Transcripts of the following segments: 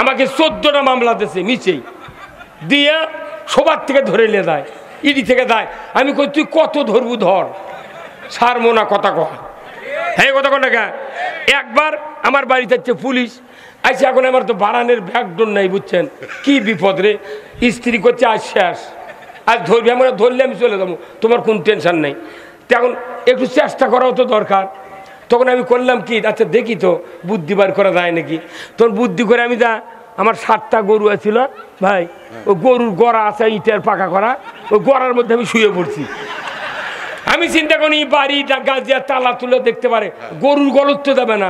আমাকে 14টা মামলা দিয়েছে মিছেই দিয়া সবার থেকে ধরে নিয়ে যায়, ইডি থেকে দেয়। আমি কই তুই কত ধরবু ধর, ছাড়বো না কথা কয়। হ্যাঁ কথা কয় না কে? একবার আমার বাড়িতে হচ্ছে পুলিশ আইসে, এখন আমার তো বারানের ব্যাকডোর নাই বুঝছেন, কি বিপদ রে। স্ত্রী করছে আজ শেষ, আজ ধরবি, আমরা ধরলে আমি চলে যাবো, তোমার কোন টেনশন নেই। তখন একটু চেষ্টা করাও তো দরকার। তখন আমি করলাম কি, আচ্ছা দেখি তো বুদ্ধি বার করা যায় নাকি। তখন বুদ্ধি করে আমি যা, আমার 7টা গরু আছিল ভাই, ওই গরুর গড়া আছে ইটের পাকা করা, ওই গড়ার মধ্যে আমি শুয়ে পড়ছি। আমি চিন্তা করি বাড়িটা গাছিয়া তালা তুলে দেখতে পারে, গরুর গলত তো দেবে না।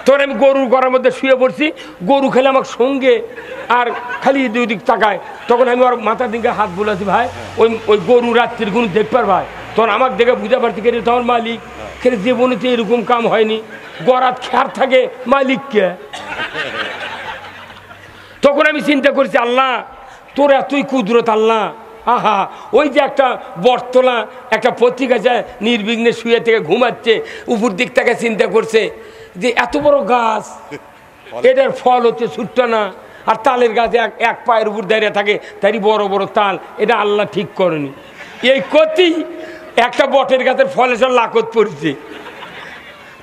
তখন আমি গরুর গড়ার মধ্যে শুয়ে পড়ছি, গরু খেলে আমার সঙ্গে আর খালি দুই দিক তাকায়। তখন আমি ওর মাথার দিকে হাত বুলাছি, ভাই ওই গরু রাত্রির গুণ দেখবার ভাই। তখন আমার দেখে বুঝা পারছি কে তোমার মালিক, কে জীবনে তো এরকম কাম হয়নি, গড়াত খেয়ার থাকে মালিককে। তখন আমি চিন্তা করছি, আল্লাহ তোর এতই কুদরত আল্লাহ। আহা, ওই যে একটা বটতলা একটা পত্রিকা যায় নির্বিঘ্নে শুয়ে থেকে ঘুমাচ্ছে, উপর দিক থেকে চিন্তা করছে যে এত বড় গাছ, এটার ফল হচ্ছে ছোট্ট না, আর তালের গাছে এক পায়ের উপর দাঁড়িয়ে থাকে, তারই বড় বড় তাল, এটা আল্লাহ ঠিক করেনি। এই কতি একটা বটের গাছের ফলে সব লাকত পড়ছে।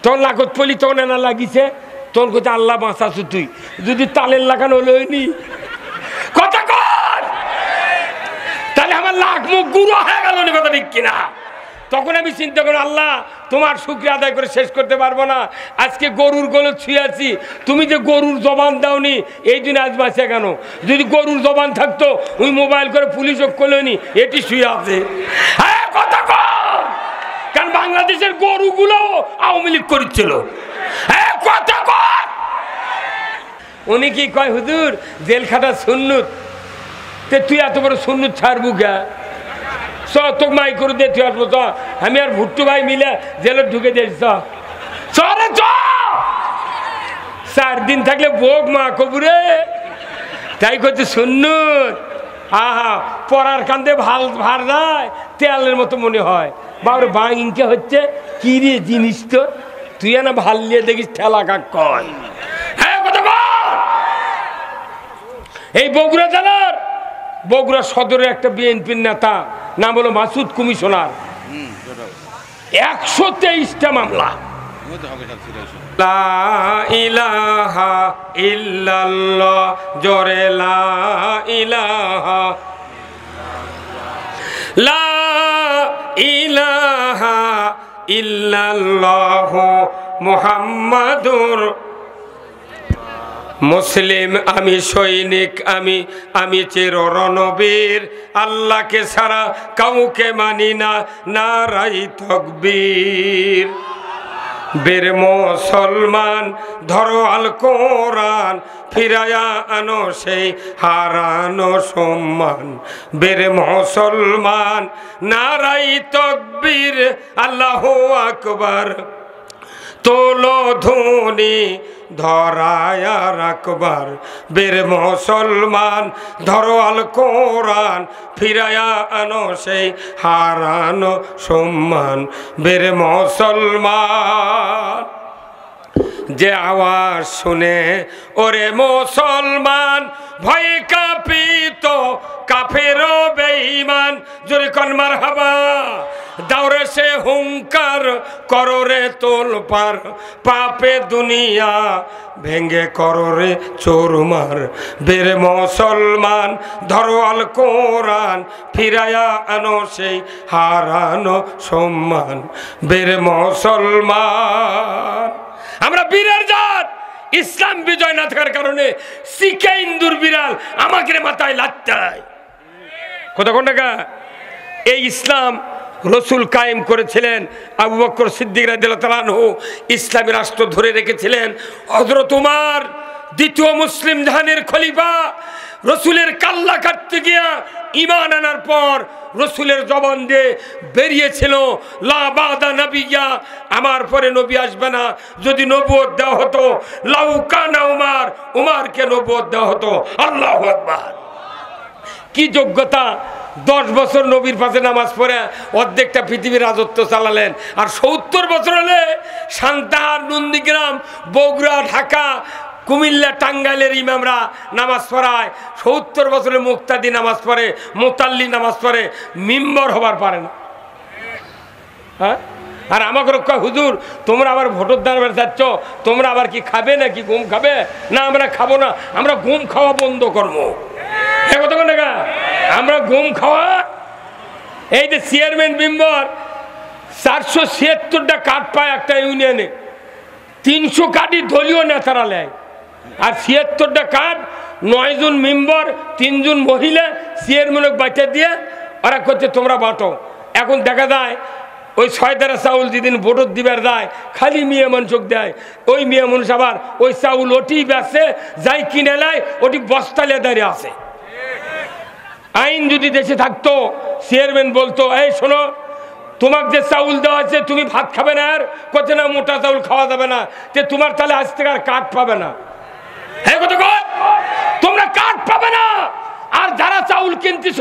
তখন লাকত পড়লি, তখন এনা লাগিছে, তখন কোথায় আল্লাহ বাঁচাছো তুই, যদি তালের লাগানো হলো নি কথা কর, তাহলে আমার লাখ মুখ গুঁড়ো হয়ে গেল না, কথা ঠিক কিনা। তখন আমি চিন্তা করি, আল্লাহ তোমার শুকরিয়া আদায় করে শেষ করতে পারবো না। আজকে গরুর গলে ছুঁয়ে আছি, তুমি যে গরুর জবান দাওনি, এই দিন আজ বাঁচে কেন? যদি গরুর জবান থাকতো, ওই মোবাইল করে পুলিশ করলেনি, এটি শুয়ে আছে। হ্যাঁ কথা কর, কারণ বাংলাদেশের গরুগুলো আওয়ামী লীগ করছিল। হ্যাঁ কথা কর। উনি কি কয়, হুজুর জেল খাটা সুন্নত, তে তুই এত বড় সুন্নত ছাড়বু গা, তোকে মাই করে দিয়ে তুই আসবো, চ আমি আর ভুট্টু ভাই মিলে জেলে ঢুকে দিয়েছি, চরে চ 4 দিন থাকলে ভোগ মা কবুরে। তাই করছে সুন্নত, আহা পড়ার কান্দে ভাল ভার যায়, তেলের মতো মনে হয়। বাবরে বাংকে হচ্ছে কি রে জিনিস, তো তুই না ভাল নিয়ে দেখিস ঠেলা কাক কয়। হ্যাঁ কথা বল। এই বগুড়া জেলার বগুড়া সদরের একটা বিএনপির নেতা, নাম হলো মাসুদ কমিশনার, 123টা মামলা। লা ইলাহা ইল্লাল্লাহ, জোরে লা ইলাহা, লা ইলাহা ইল্লাল্লাহু মুহাম্মাদুর মুসলিম, আমি সৈনিক, আমি চির রণবীর, আল্লাহকে ছাড়া কাউকে মানি না, নারাই তাকবীর। বীর মুসলমান ধরো আল কোরআন, ফিরায়া আনো সেই হারানো সম্মান। বীর মুসলমান নারাই তাকবীর, আল্লাহু আকবার, তোলো ধ্বনি ধরায়া রাখবার। বীর মুসলমান ধরো আল কোরআন, ফিরায়া আনো সেই হারানো সম্মান। বীর মুসলমান যে আওয়াজ শুনে ওরে মুসলমান, ভয়ে কাঁপিত কাফের বেঈমান। জোরে কোন মারহাবা, দাওরে সে হুঙ্কার করো রে তোলপার, পাপে দুনিয়া ভেঙ্গে করো রে চোরমার। বীর মুসলমান ধরো আল কোরআন, ফিরায়া আনো সেই হারানো সম্মান। বীর মুসলমান, আমরা বীরের জাত, ইসলাম বিজয় না থাকার কারণে শিখে ইন্দুর বিড়াল আমাকে মাথায় লাত্তায়। কথা কোন টাকা? এই ইসলাম রসুল কায়েম করেছিলেন, আবু বকর সিদ্দিক রাদিয়াল্লাহু তাআলা আনহু ইসলামী রাষ্ট্র ধরে রেখেছিলেন। হযরত উমর দ্বিতীয় মুসলিম জাহানের খলিফা, রসুলের কাল্লা কাটতে গিয়া ঈমান আনার পর রসুলের জবান দিয়ে বেরিয়েছিল, লা বাদা নবিয়্যা, আমার পরে নবী আসবে না। যদি নবুয়ত দেওয়া হতো, লাউ কানা উমর, উমরকে নবুয়ত দেওয়া হতো। আল্লাহু আকবার। কি যোগ্যতা! 10 বছর নবীর পাশে নামাজ পড়ে অর্ধেকটা পৃথিবীর রাজত্ব চালালেন। আর 70 বছর হলে সান্তাহার, নন্দীগ্রাম, বগুড়া, ঢাকা কুমিল্লা টাঙ্গাইলের ইমামরা নামাজ পড়ায়, 70 বছরের মুক্তাদি নামাজ পড়ে, মোতাল্লি নামাজ পড়ে, মিম্বর হবার পারে না। হ্যাঁ, আর আমাকে রক্ষা হুজুর তোমরা আবার ভোটের দান চাচ্ছ, তোমরা আবার কি খাবে নাকি ঘুম খাবে? না, আমরা খাবো না, আমরা ঘুম খাওয়া বন্ধ করবো। আমরা ঘুম খাওয়া, এই যে চেয়ারম্যান মেম্বার 476টা কার্ড পায় একটা ইউনিয়নে, 300 কার্ডই দলীয় নেতারা নেয়, আর 76টা কার্ড 9 জন মেম্বার, 3 জন মহিলা চেয়ারম্যানক বাঁচা দিয়ে ওরা করছে তোমরা বাঁটো। এখন দেখা যায় ওই 6 ধারা চাউল যেদিন ভোটর দিবার যায় খালি মেয়ে মানুষক দেয়, ওই মেয়ে মানুষ আবার ওই চাউল ওটি বেচে, যাই কিনে নেয় ওটি বস্তা লেদারে আসে। আইন যদি দেশে থাকতো চেয়ারম্যান বলতো এই শোনো, তোমাকে যে চাউল দেওয়া আছে তুমি ভাত খাবে না, আর করছে না মোটা চাউল খাওয়া যাবে না, যে তোমার তাহলে আজ থেকে আর কার্ড পাবে না। হ্যাঁ কথা কয়, তোমরা কার্ড পাবে না, আর যারা চাউল কিনতেছ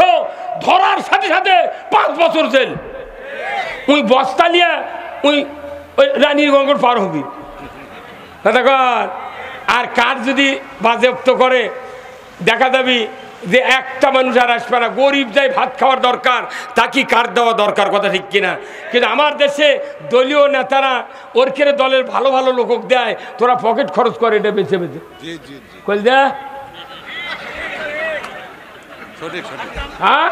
ধরার সাথে সাথে 5 বছর জেল। ওই বস্তা নিয়ে ওই রানীর গঙ্গর পার হবি। আর কার্ড যদি বাজেয়াপ্ত করে দেখা যাবি যে একটা মানুষ আর আসবে না, গরিব যাই ভাত খাওয়ার দরকার তাকে কার্ড দেওয়া দরকার, কথা ঠিক কিনা? কিন্তু আমার দেশে দলীয় নেতারা ওর কেড়ে দলের ভালো ভালো লোকক দেয়, তোরা পকেট খরচ করে এটা বেছে বেছে কল দে। হ্যাঁ,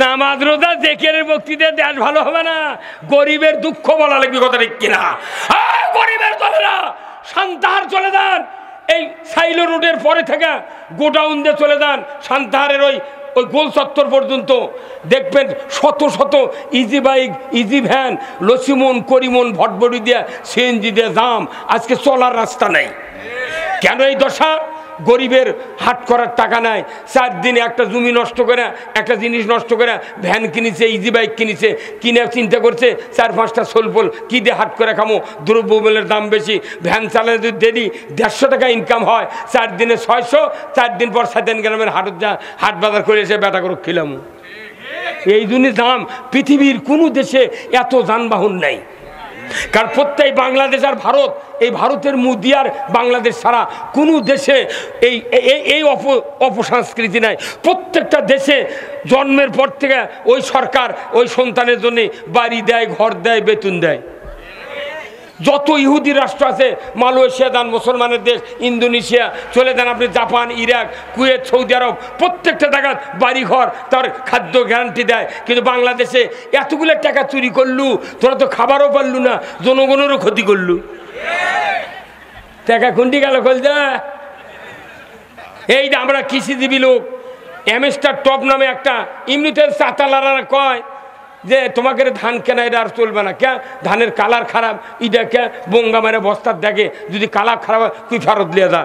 নামাজ রোজা জেকেরের বক্তৃতা দেশ ভালো হবে না, গরিবের দুঃখ বলা লাগবে, কথা ঠিক কিনা? গরিবের চলে না, সান্তাহার চলে যান, এই সাইলো রোডের পরে থেকে গোডাউন দিয়ে চলে যান সান্তাহারের ওই গোল চত্বর পর্যন্ত, দেখবেন শত শত ইজি বাইক, ইজি ভ্যান, লসিমন করিমন ভটভটি দিয়ে সিএনজি দিয়ে দাম, আজকে চলার রাস্তা নেই। কেন এই দশা? গরিবের হাট করার টাকা নাই, 4 দিনে একটা জমি নষ্ট করে, একটা জিনিস নষ্ট করে ভ্যান কিনেছে, ইজি বাইক কিনেছে, কিনে চিন্তা করছে 4-5টা সোলপোল কী দিয়ে হাট করে খামো, দ্রব্যমূল্যের দাম বেশি, ভ্যান চালালে যদি দেরি 150 টাকা ইনকাম হয়, 4 দিনে 600, 4 দিন পর 7 গ্রামের হাট বাজার করে এসে বেটা করে খেলাম। এই জন্য দাম, পৃথিবীর কোনো দেশে এত যানবাহন নেই, কারণ প্রত্যেক বাংলাদেশ আর ভারত, এই ভারতের মুদি আর বাংলাদেশ ছাড়া কোনো দেশে এই অপসংস্কৃতি নাই। প্রত্যেকটা দেশে জন্মের পর থেকে ওই সরকার ওই সন্তানের জন্য বাড়ি দেয়, ঘর দেয়, বেতন দেয়। যত ইহুদি রাষ্ট্র আছে, মালয়েশিয়া যান মুসলমানের দেশ, ইন্দোনেশিয়া চলে যান আপনি, জাপান, ইরাক, কুয়েত, সৌদি আরব, প্রত্যেকটা জায়গায় বাড়ি ঘর, তার খাদ্য গ্যারান্টি দেয়। কিন্তু বাংলাদেশে এতগুলো টাকা চুরি করলু, তোরা তো খাবারও পারলু না, জনগণেরও ক্ষতি করলু। টাকা খুন্ডি গেল কলজা। এই যে আমরা কৃষিজীবী লোক, অ্যামেস্টার টপ নামে একটা এমনিতে চাতালারা কয় যে তোমাকে ধান কেনা এটা আর চলবে না, কে ধানের কালার খারাপ, ইটা কে বঙ্গা মারে বস্তার দেখে যদি কালার খারাপ তুই ফেরত লিয়ে যা।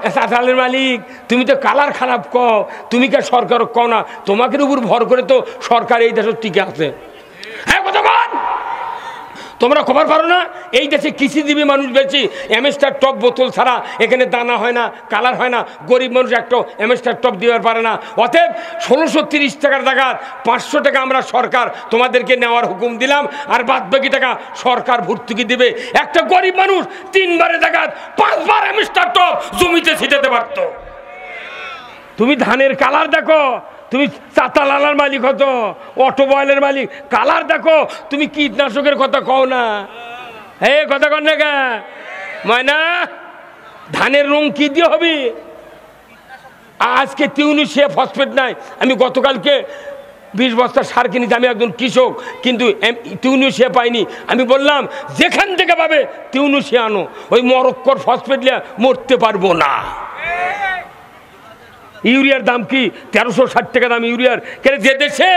এ চাতালের মালিক, তুমি তো কালার খারাপ কও, তুমি কে সরকার কও না, তোমাকে উপর ভর করে তো সরকার এই দেশের টিকে আছে। হ্যাঁ কথা বল, তোমরা খবর পারো না এই দেশে কৃষিজীবী মানুষ বেশি, অ্যামেস্টার টপ বোতল ছাড়া এখানে দানা হয় না, কালার হয় না, গরিব মানুষ একটা অ্যামেস্টার টপ দিতে পারে না। অতএব 1630 টাকার জায়গা 500 টাকা আমরা সরকার তোমাদেরকে নেওয়ার হুকুম দিলাম, আর বাদ বাকি টাকা সরকার ভর্তুকি দিবে। একটা গরিব মানুষ 3 বারের জায়গা 5 বার অ্যামেস্টার টপ জমিতে ছিটাতে পারতো। তুমি ধানের কালার দেখো, তুমি চাতালালার মালিক হতো, অটোমোবাইলের মালিক, কালার দেখো, তুমি কীটনাশকের কথা কও না। হে কথা কন না গা ময়না, ধানের রং কি দিয়ে হবে? আজকে টিউনিশিয়া ফসফেট নাই। আমি গতকালকে 20 বস্তা সার কিনেছি, আমি একজন কৃষক, কিন্তু টিউনিশিয়া পাইনি। আমি বললাম যেখান থেকে পাবে টিউনিশিয়া আনো, ওই মরক্কোর ফসফেট নিয়ে মরতে পারবো না। ইউরিয়ার দাম কি 1360 টাকা দাম ইউরিয়ার। কেন যে দেশে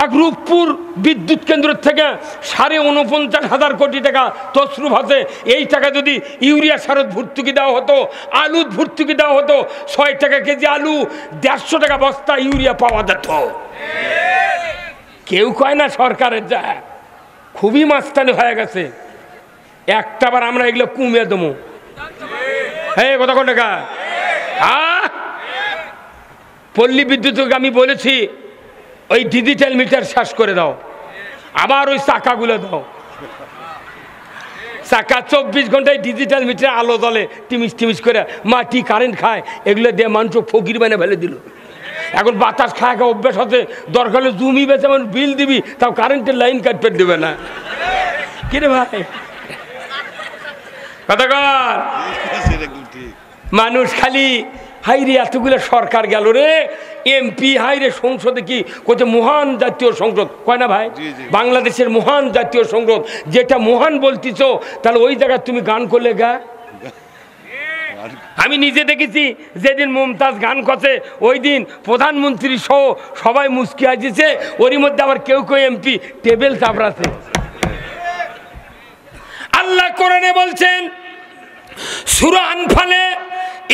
এক রূপপুর বিদ্যুৎ কেন্দ্র থেকে 49,500 কোটি টাকা তছরুফ আছে, এই টাকা যদি ইউরিয়া সারত ভর্তুকি দেওয়া হতো, আলুর ভর্তুকি দেওয়া হতো, 6 টাকা কেজি আলু, 150 টাকা বস্তা ইউরিয়া পাওয়া যেত। কেউ কয় না সরকারের যা খুবই মাস্তানি হয়ে গেছে, একটাবার আমরা এগুলো কমিয়ে দেবো। হ্যাঁ কথা কোন টাকা পল্লী বিদ্যুৎকে আমি বলেছি ওই ডিজিটাল মিটার শেষ করে দাও। আবার ওই চাকাগুলো দাও। চাকা 24 ঘন্টায় ডিজিটাল মিটারে আলো জ্বলে, টিমিস টিমিস করে, মাটি কারেন্ট খায়, এগুলো দিয়ে মানুষ ফকির বানিয়ে ফেলে দিল। এখন বাতাস খায় খাওয়া অভ্যাস হচ্ছে, দরকার হলে জমি বেচে মানুষ বিল দিবি, তাও কারেন্টের লাইন কাটতে দেবে না। কিরে ভাই কথা কর, মানুষ খালি হাইরে এতগুলো সরকার গেল রে, এমপি হাইরে সংসদে কি কোথায় মহান জাতীয় সংসদ কয় না ভাই, বাংলাদেশের মহান জাতীয় সংসদ, যেটা মহান বলতিছ তাহলে ওই জায়গায় তুমি গান করলে গা। আমি নিজে দেখেছি যেদিন মুমতাজ গান করছে ওই দিন প্রধানমন্ত্রী সহ সবাই মুস্কি আসছে, ওরই মধ্যে আবার কেউ কেউ এমপি টেবিল চাপড়াছে। আল্লাহ কোরআনে বলছেন সূরা আনফালে,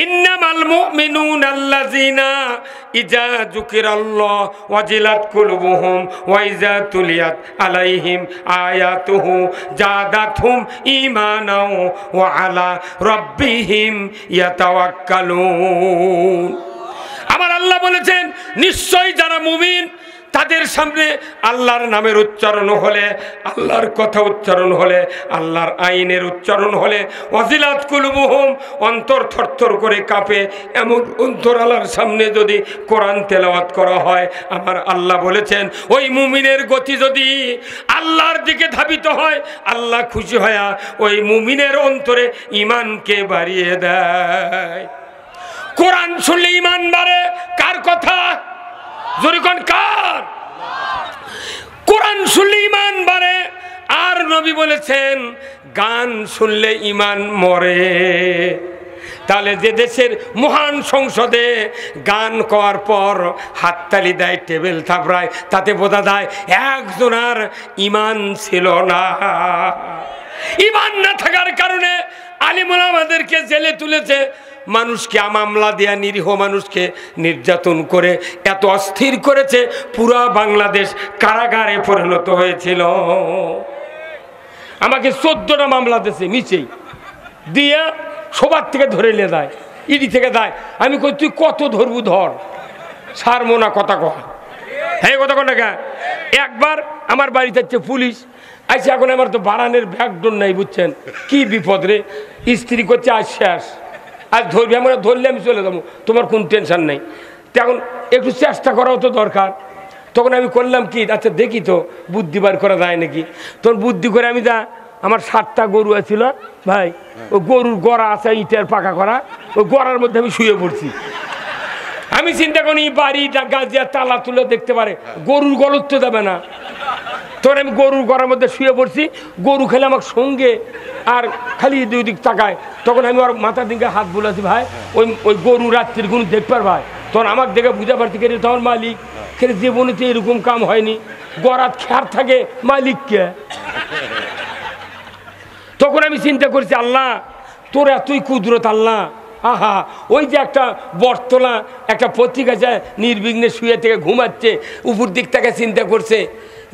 ইন্নামাল মুমিনুনা আল্লাযিনা ইযা যুকিরাল্লাহ ওয়াজিলাত কুলুবুহুম ওয়া ইযা তুলিয়াত আলাইহিম আয়াতুহু জাদাতহুম ঈমানাও ওয়া আলা রাব্বিহিম ইয়াতাওয়াক্কালুন। আমার আল্লাহ বলেছেন নিশ্চয়ই যারা মুমিন তাদের সামনে আল্লাহর নামের উচ্চারণ হলে, আল্লাহর কথা উচ্চারণ হলে, আল্লাহর আইনের উচ্চারণ হলে, ওয়াজিলাত কুলুবুহুম অন্তর থরথর করে কাঁপে, এমন অন্তরালার সামনে যদি কোরআন তেলাওয়াত করা হয়, আমার আল্লাহ বলেছেন ওই মুমিনের গতি যদি আল্লাহর দিকে ধাবিত হয়, আল্লাহ খুশি হয়া ওই মুমিনের অন্তরে ঈমানকে বাড়িয়ে দেয়। কোরআন শুনলে ঈমান বাড়ে, কার কথা জরিকন কার? কোরআন শুনলে ঈমান বাড়ে। আর নবী বলেছেন গান শুনলে ঈমান মরে। তাহলে যে দেশের মহান সংসদে গান করার পর হাততালি দেয়, টেবিল থাপড়ায়, তাতে বোঝা যায় একজনের ঈমান ছিল না। ঈমান না থাকার কারণে আলিম ওলামাদেরকে জেলে তুলেছে, মানুষকে মামলা দেয়া, নিরীহ মানুষকে নির্যাতন করে এত অস্থির করেছে, পুরা বাংলাদেশ কারাগারে পরিণত হয়েছিল। আমাকে 14টা মামলা দিয়েছে মিছেই দিয়া, সবার থেকে ধরে নিয়ে যায়, ইডি থেকে দেয়। আমি কই তুই কত ধরবু ধর, সারমো না কথা কয়। হ্যাঁ কথা কন না। একবার আমার বাড়িতে হচ্ছে পুলিশ আইসে, এখন আমার তো বাড়ানের ব্যাগডোর নাই, বুঝছেন কি বিপদ রে। স্ত্রী করছে আজ শেষ, আজ ধরবি, আমরা ধরলে আমি চলে যাবো, তোমার কোন টেনশন নেই। তখন একটু চেষ্টা করাও তো দরকার। তখন আমি করলাম কি, আচ্ছা দেখি তো বুদ্ধি বার করা যায় নাকি। তখন বুদ্ধি করে আমি আমার 7টা গরু আছিল ভাই, ওই গরুর গড়া আছে ইটের পাকা করা, ওই গড়ার মধ্যে আমি শুয়ে পড়ছি। আমি চিন্তা করি বাড়ি গাজিয়া তালা তুলে দেখতে পারে, গরুর গলত তো যাবে না। তখন আমি গরুর গড়ার মধ্যে শুয়ে পড়ছি, গরু খেলে আমার সঙ্গে আর খালি দুই দিক তাকায়। তখন আমি ওর মাথার দিকে হাত বুলাছি, ভাই ওই গরু রাত্রির কোনো দেখবার ভাই। তখন আমাকে দেখে বুঝা পারছি কে তখন মালিক, খেলে জীবনে তো এরকম কাম হয়নি, গড়াত খেয়ার থাকে মালিককে। তখন আমি চিন্তা করছি আল্লাহ তোর এতই কুদরত আল্লাহ। আহা, ওই যে একটা বটতলা একটা পত্রিকা যায় নির্বিঘ্নে শুয়ে থেকে ঘুমাচ্ছে, উপর দিক থেকে চিন্তা করছে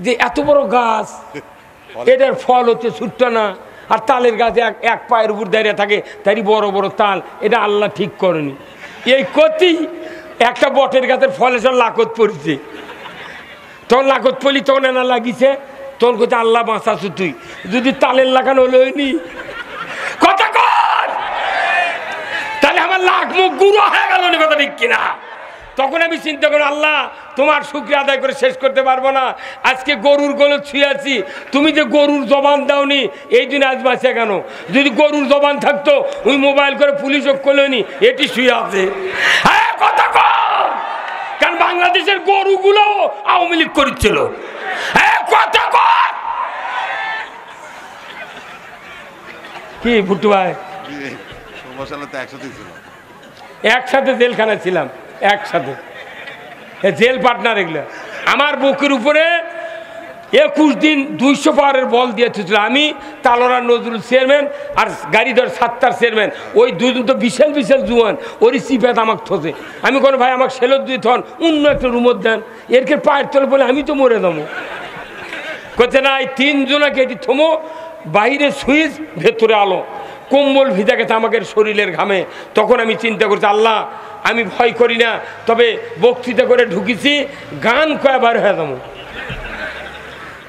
যে এত বড় গাছ, এটার ফল হচ্ছে ছোট্ট না, আর তালের গাছে এক পায়ের উপর দাঁড়িয়ে থাকে, তারই বড় বড় তাল, এটা আল্লাহ ঠিক করেনি। এই কতি একটা বটের গাছের ফলে সব লাকত পড়ছে। তখন লাকত পড়লি তখন এনা লাগিছে, তখন কোথায় আল্লাহ বাঁচাছো তুই, যদি তালের লাগানো হলো নি কথা কর, তাহলে আমার লাখ মুখ গুঁড়ো হয়ে গেল নি, কথা ঠিক কিনা। তখন আমি চিন্তা করি আল্লাহ তোমার শুকরিয়া আদায় করে শেষ করতে পারবো না। আজকে গরুর গলত ছুঁয়ে আছি, তুমি যে গরুর জবান দাওনি এই দিন আজ বাঁচে কেন? যদি গরুর জবান থাকতো ওই মোবাইল করে পুলিশও করলেনি, এটি শুয়ে আছে। হ্যাঁ কথা কর, কারণ বাংলাদেশের গরুগুলো আওয়ামী লীগ করছিল। হ্যাঁ কথা কর। কি ভুট্টু ভাই, একসাথে জেলখানায় ছিলাম, একসাথে জেল পার্টনার। এগুলো আমার বুকের উপরে 21 দিন 200 পাওয়ারের বল দিয়ে ছিল। আমি তালোরা নজরুল চেয়ারম্যান আর গাড়িধর 7টার চেয়ারম্যান, ওই দুজন তো বিশাল বিশাল জুয়ান, ওরই চিপেত আমাকে থসে। আমি কোনো ভাই আমাকে সেলত দিয়ে থন অন্য একটা রুমত দেন, এরকে পায়ের তলে বলে আমি তো মরে যাবো। করছে না, এই 3 জনাকে এটি থমো, বাইরে সুইচ ভেতরে আলো, কম্বল ভিজা গেছে আমাকে শরীরের ঘামে। তখন আমি চিন্তা করছি আল্লাহ আমি ভয় করি না, তবে বক্তৃতা করে ঢুকিছি গান কয়বার হয়ে যাবো।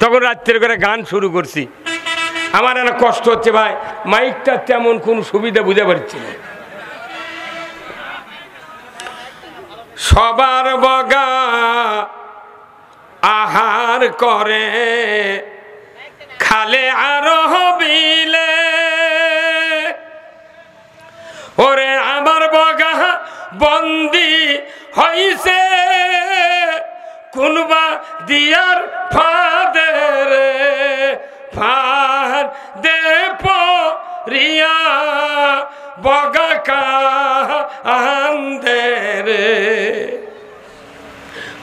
তখন রাত্রের করে গান শুরু করছি। আমার একটা কষ্ট হচ্ছে ভাই, মাইকটা তেমন কোনো সুবিধা বুঝে পারছি না। সবার বগা আহার করে খালে আরো বিলে, ওরে আমার বগা বন্দি হইছে কোনবা দিয়ার ফাদের ফাদ দে পরিয়া বগা কান্দে রে।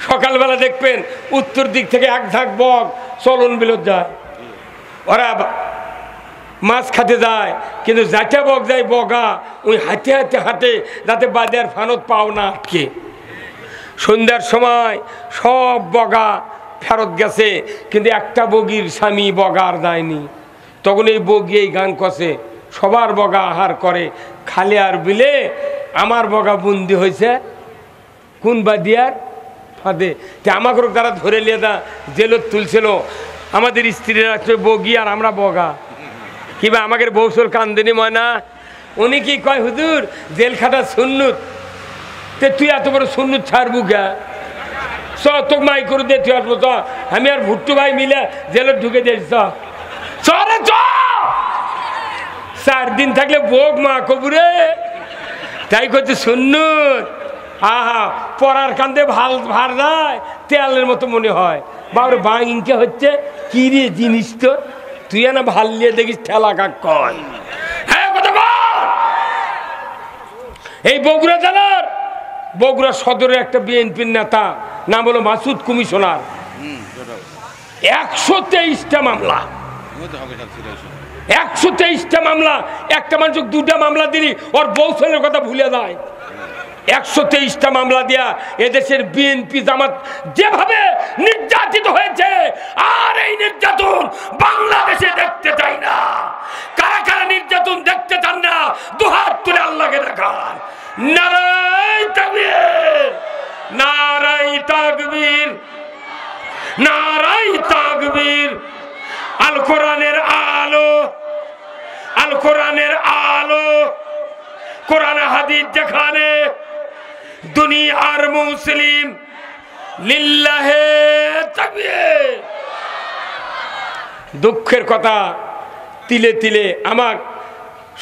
সকালবেলা দেখবেন উত্তর দিক থেকে এক ঝাঁক বক চলন বিলত যায়, ওরা মাছ খাতে যায়, কিন্তু যাটা বক যায় বগা ওই হাঁটে হাঁটে হাঁটে যাতে বাজার ফানত পাও না আটকে। সন্ধ্যার সময় সব বগা ফেরত গেছে, কিন্তু একটা বগির স্বামী বগার দেয়নি। তখন এই বগি এই গান কষে, সবার বগা আহার করে খালে আর বিলে, আমার বগা বন্দি হয়েছে কোন বাদিয়ার ফাঁদে। তে আমাকে তারা ধরে নিয়ে জেলত তুলছিল, আমাদের স্ত্রীরা বগি আর আমরা বগা। কিবা আমাকে বৌসল কান্দিনী ময়না, উনি কি কয় হুজুর জেল খাটা সুন্নুত, তে তুই এত বড় সুন্নুত ছাড়বু গা, চ তোকে মাই করে দে, তুই আসবো চ, আমি আর ভুট্টু ভাই মিলে জেলত ঢুকে দিয়েছি, চরে চ 4 দিন থাকলে বোক মা কবুরে, তাই করছে সুন্নুত। আহা পড়ার কান্দে ভার যায় তেলের মতো মনে হয়, বাবরে বাংকে হচ্ছে কি রে জিনিস, তো তুই না ভাল নিয়ে দেখিস ঠেলা কাক কয়। হ্যাঁ কথা বল। এই বগুড়া জেলার বগুড়া সদরের একটা বিএনপির নেতা, নাম হলো মাসুদ কমিশনার, 123টা মামলা, 123টা মামলা, একটা মানুষ 2টা মামলা দিলি ওর বউ ছেলের কথা ভুলে যায়। 123টা মামলা দিয়া এদেশের বিএনপি জামাত যেভাবে নির্যাতিত হয়েছে, আর এই নির্যাতন বাংলাদেশে দেখতে চাই না। কারা কারা নির্যাতন দেখতে চান না দুহাত তুলে আল্লাহকে দেখান। নারায়ে তাকবীর, নারায়ে তাকবীর, নারায়ে তাকবীর। আল কোরআনের আলো, আল কোরআনের আলো, কোরআন হাদিস যেখানে, দুনিয়ার মুসলিম লিল্লাহে তাকবীর। দুঃখের কথা, তিলে তিলে আমার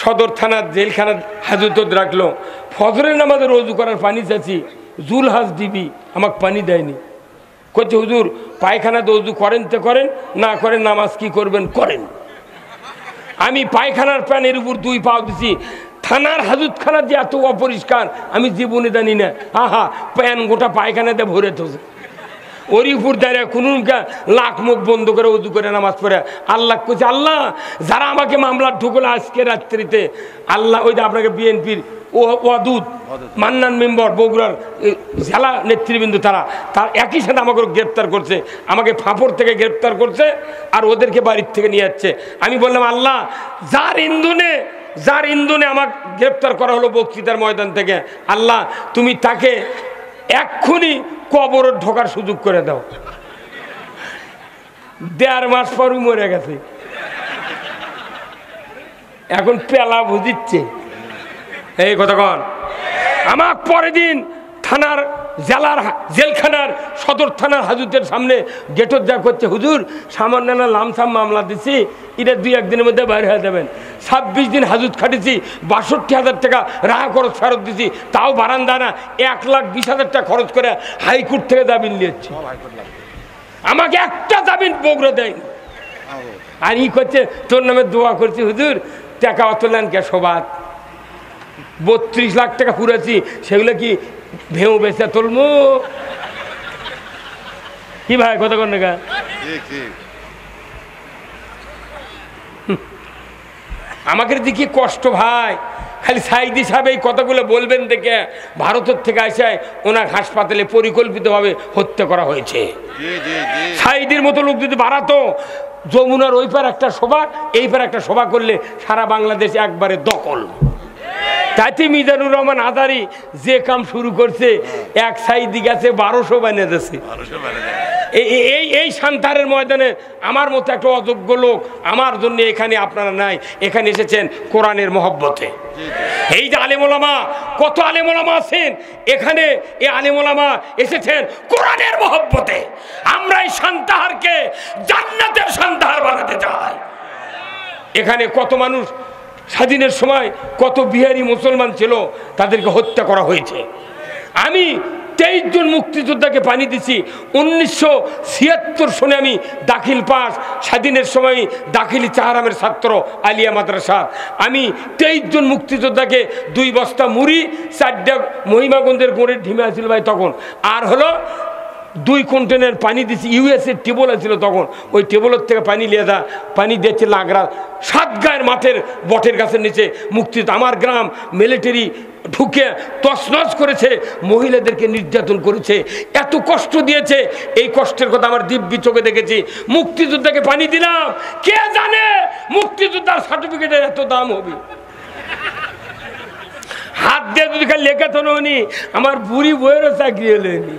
সদর থানার জেলখানার হাজত রাখলো। ফজরের নামাজে রোজু করার পানি চাচ্ছি, জুলহাজ দিবি আমাকে পানি দেয়নি। করছে হুজুর পায়খানা রোজু করেন তো করেন, না করেন নামাজ কি করবেন করেন। আমি পায়খানার প্যানের উপর 2 পাও দিছি, থানার হাজতখানা যে এত অপরিষ্কার আমি জীবনে জানি না। আহা প্যান গোটা পায়খানাতে ভরে তোছে, ওরই উপর দাঁড়িয়ে কোনো লাখ মুখ বন্ধ করে উজু করে নামাজ পড়ে আল্লাহ করছে, আল্লাহ যারা আমাকে মামলা ঢুকলো আজকে রাত্রিতে, আল্লাহ ওই যে আপনাকে বিএনপির ওয়াদুদ মান্নান মেম্বার বগুড়ার জেলা নেতৃবৃন্দ, তার একই সাথে আমাকে গ্রেপ্তার করছে, আমাকে ফাঁপড় থেকে গ্রেপ্তার করছে আর ওদেরকে বাড়ির থেকে নিয়ে যাচ্ছে। আমি বললাম আল্লাহ যার ইন্ধনে আমাকে গ্রেপ্তার করা হলো বক্তৃতার ময়দান থেকে, আল্লাহ তুমি তাকে এক্ষুনি কবর ঢোকার সুযোগ করে দাও। 1.5 মাস পরই মরে গেছে, এখন পেলা বুঝিচ্ছে। এই কথা কন আমার পরের দিন থানার জেলখানার সদর থানার হাজতের সামনে গেটত যা করছে, হুজুর সামান্য না লামসাম মামলা দিছি, এটা 2-1 দিনের মধ্যে বাইরে হয়ে যাবেন। 26 দিন হাজত খাটিছি, 62,000 টাকা রাহা খরচ ফেরত দিছি, তাও বারান্দা না 1,20,000 টাকা খরচ করে হাইকোর্ট থেকে জামিন নিয়েছি। আমাকে একটা জামিন বগুড়া দেয়নি। আর ই করছে তোর নামে দোয়া করছি, হুজুর টাকা অত নেন কে সবাত 32 লাখ টাকা পুরেছি, সেগুলো কি ভেউ বেচা তুলমু কি ভাই কথা কন না? আমাকে দিকে কষ্ট ভাই, খালি সাইদি সাহেব এই কথাগুলো বলবেন দেখে ভারতের থেকে আসে ওনার হাসপাতালে পরিকল্পিতভাবে হত্যা করা হয়েছে। সাইদির মতো লোক যদি বাড়াতো, যমুনার ওই পার একটা সভা এই পার একটা সভা করলে সারা বাংলাদেশ একবারে দখল। তাতে মিজানুর রহমান আজারি যে কাম শুরু করছে, এক সাইদি গেছে 1200 বানিয়ে দিচ্ছে। এই সান্তাহারের ময়দানে আমার মতো একটা অযোগ্য লোক আমার জন্য এখানে আপনারা নাই, এখানে এসেছেন কোরআনের মহব্বতে। এই যে আলেম ওলামা, কত আলেম ওলামা আছেন এখানে, এই আলেম ওলামা এসেছেন কোরআনের মহব্বতে। আমরা এই সান্তাহারকে জান্নাতের সান্তাহার বানাতে চাই। এখানে কত মানুষ স্বাধীনের সময় কত বিহারি মুসলমান ছিল, তাদেরকে হত্যা করা হয়েছে। আমি 23 জন মুক্তিযোদ্ধাকে পানি দিছি। 1976 সনে আমি দাখিল পাস, স্বাধীনের সময় দাখিলি চাহারামের ছাত্র আলিয়া মাদ্রাসা। আমি 23 জন মুক্তিযোদ্ধাকে 2 বস্তা মুড়ি, 4টা মহিমাগঞ্জের গোড়ের ঢিমে আছিল ভাই তখন, আর হলো 2 কন্টেনার পানি দিছি। ইউএসএর টেবল আছিল তখন, ওই টেবলের থেকে পানি নিয়ে পানি দিয়েছে লাগরা 7 গায়ের মাঠের বটের গাছের নিচে মুক্তিযোদ্ধা। আমার গ্রাম মিলিটারি ঢুকে তছনছ করেছে, মহিলাদেরকে নির্যাতন করেছে, এত কষ্ট দিয়েছে। এই কষ্টের কথা আমার দিব্যি চোখে দেখেছি। মুক্তিযোদ্ধাকে পানি দিলাম, কে জানে মুক্তিযোদ্ধার সার্টিফিকেটের এত দাম হবে। হাত দিয়ে যদি খালি লেখা তো নি, আমার বুড়ি বইয়েরও চাকরি হলেনি।